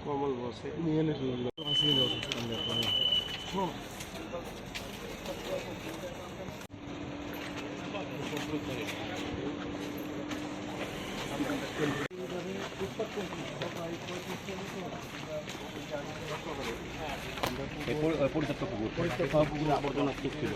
কমল বসে পরিত্যক্ত পুকুর আবর্জনা স্তূপ ছিল।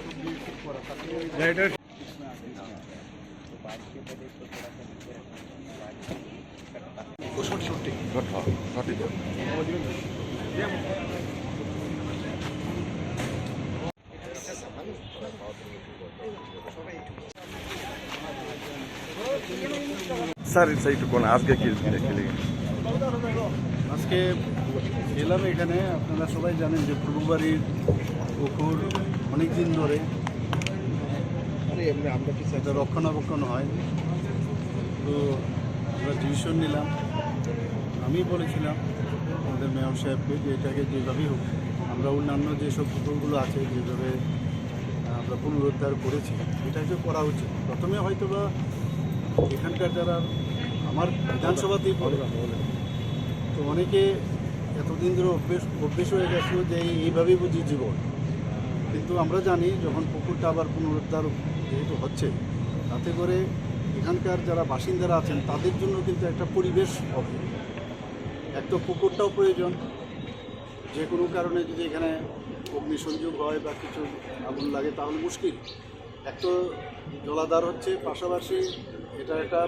স্যার একটু কোন আজকে কি খেলে আজকে এলাম এখানে। আপনারা সবাই জানেন যে পূর্ববাড়ির পুকুর অনেক দিন ধরে এটা রক্ষণাবেক্ষণ হয়। তো আমরা ডিসিশন নিলাম, আমি বলেছিলাম আমাদের মেয়র সাহেবকে যে এটাকে যেভাবেই হোক আমরা অন্যান্য যেসব পুকুরগুলো আছে যেভাবে আমরা পুনরুদ্ধার করেছি এটাকে করা উচিত। প্রথমে হয়তো বা এখানকার যারা আমার বিধানসভাতেই পড়ে তো অনেকে এতদিন ধরে অভ্যেস হয়ে গেছিলো যে এইভাবেই বুঝি জীবন। কিন্তু আমরা জানি যখন পুকুরটা আবার পুনরুদ্ধার যেহেতু হচ্ছে তাতে করে এখানকার যারা বাসিন্দারা আছেন তাদের জন্য কিন্তু একটা পরিবেশ হবে। এক তো পুকুরটাও প্রয়োজন, যে কোনো কারণে যদি এখানে অগ্নিসংযোগ হয় বা কিছু আগুন লাগে তাহলে মুশকিল। এক তো জলাধার হচ্ছে, পাশাপাশি এটা একটা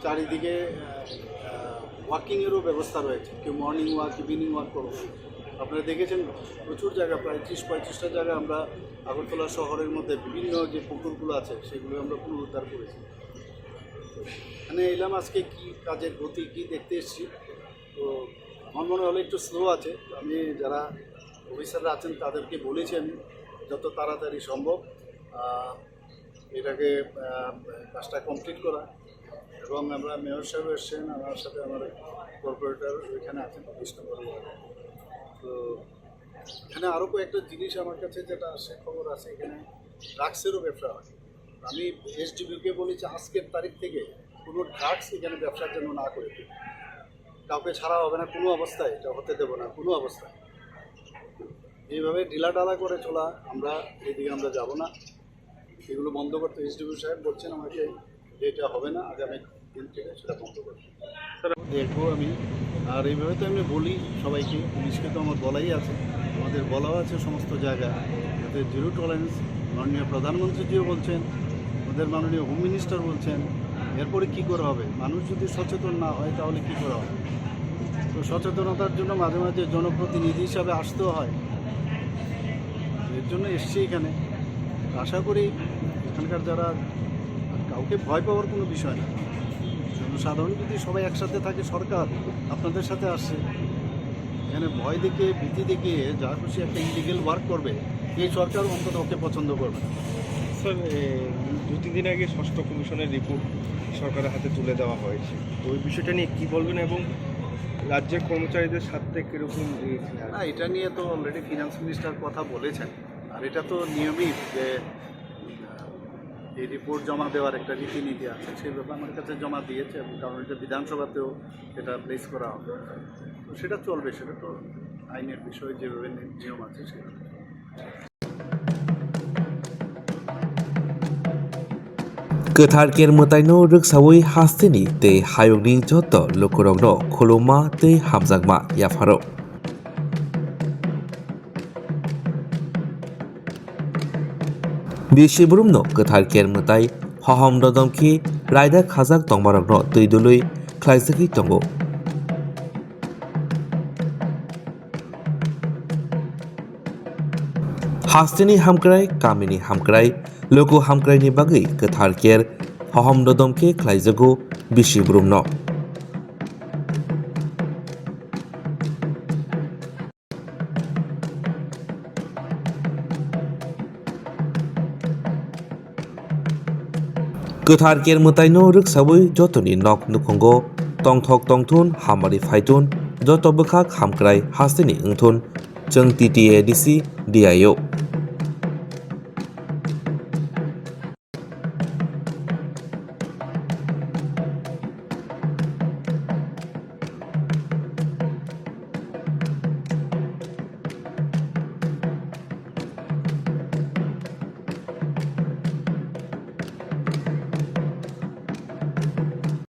চারিদিকে ওয়াকিংয়েরও ব্যবস্থা রয়েছে। কেউ মর্নিং ওয়াক, ইভিনিং ওয়াক করবো। আপনারা দেখেছেন প্রচুর জায়গা, প্রায় 30-35টা জায়গা আমরা আগরতলা শহরের মধ্যে বিভিন্ন যে পুকুরগুলো আছে সেগুলো আমরা পুনরুদ্ধার করেছি। এখানে এলাম আজকে কি কাজের গতি কী দেখতে এসেছি। তো আমার মনে হলো একটু স্লো আছে। আমি যারা অফিসাররা আছেন তাদেরকে বলেছি আমি যত তাড়াতাড়ি সম্ভব এটাকে কাজটা কমপ্লিট করা। এবং আমরা মেয়র সাহেব এসছেন, আমার সাথে আমার কর্পোরেটর এখানে আছেন কৃষ্ণনগর। তো এখানে আরও কয়েকটা জিনিস আমার কাছে যেটা আসে খবর আছে, এখানে ড্রাগসেরও ব্যবসা হয়। আমি এসডিপিকে বলেছি আজকের তারিখ থেকে কোনো ড্রাগস এখানে ব্যবসার জন্য না করে দিই, কাউকে ছাড়া হবে না কোনো অবস্থায়, এটা হতে দেবো না কোনো অবস্থায়। এইভাবে ঢিলাঢালা করে চলা আমরা এদিকে আমরা যাব না, এগুলো বন্ধ করতে এসডিপি সাহেব বলছেন আমাকে যে এটা হবে না, আগামী দিন থেকে সেটা বন্ধ করবে দেখবো আমি। আর এইভাবে তো আমি বলি সবাইকে, পুলিশকে তো আমার বলাই আছে, আমাদের বলাও আছে সমস্ত জায়গায় যাতে জিরো টলারেন্স। মাননীয় প্রধানমন্ত্রীজিও বলছেন, আমাদের মাননীয় হোম মিনিস্টার বলছেন। এরপরে কী করা হবে? মানুষ যদি সচেতন না হয় তাহলে কী করা হবে? তো সচেতনতার জন্য মাঝে মাঝে জনপ্রতিনিধি হিসাবে আসতেও হয়, এর জন্য এসছি এখানে। আশা করি এখানকার যারা, কাউকে ভয় পাওয়ার কোনো বিষয় না, জনসাধারণ যদি সবাই একসাথে থাকে, সরকার আপনাদের সাথে আসছে, এখানে ভয় দেখে ভীতি দেখিয়ে যা খুশি একটা ইলিগেল ওয়ার্ক করবে এই সরকার অন্তত ওকে পছন্দ করবে না। স্যার 2-3 দিন আগে ষষ্ঠ কমিশনের রিপোর্ট সরকারের হাতে তুলে দেওয়া হয়েছে, তো ওই বিষয়টা নিয়ে কী বলবেন এবং রাজ্যের কর্মচারীদের সাথে কীরকম? না, এটা নিয়ে তো অলরেডি ফিনান্স মিনিস্টার কথা বলেছেন। আর এটা তো নিয়মিত যে এই রিপোর্ট জমা দেওয়ার একটা রীতিনীতি আছে, সেই ব্যাপারে আমার কাছে জমা দিয়েছে, এবং কারণ এটা বিধানসভাতেও এটা প্লেস করা হবে, তো সেটা চলবে। সেটা তো আইনের বিষয়, যেভাবে নিয়ম আছে সেভাবে। गोथार केरमताइनो रोगसावै हास्तेनि तै हायगनि जत लोकरंनो खुलुमा तै हामजागमा याफारो बिसिबुरुमनो गोथार केरमताइ हहम ददमखि रायदा खाजाक तंगमारगनो तैदुलै ख्लाइजखि तंगो हास्तेनि हामक्राय कामिनि हामक्राय लोगो हामक्रायनि बागै गोथार केर हहम ददमके ख्लाइजगो बिसिबुरुमनो गोथार केरमताइनो रोगसावै जतनि नक नुखंगो तंथक तंथुन हामारि फाइथुन जत बखाक हामक्राय हास्तेनि ओंथुन जों TTADC DIO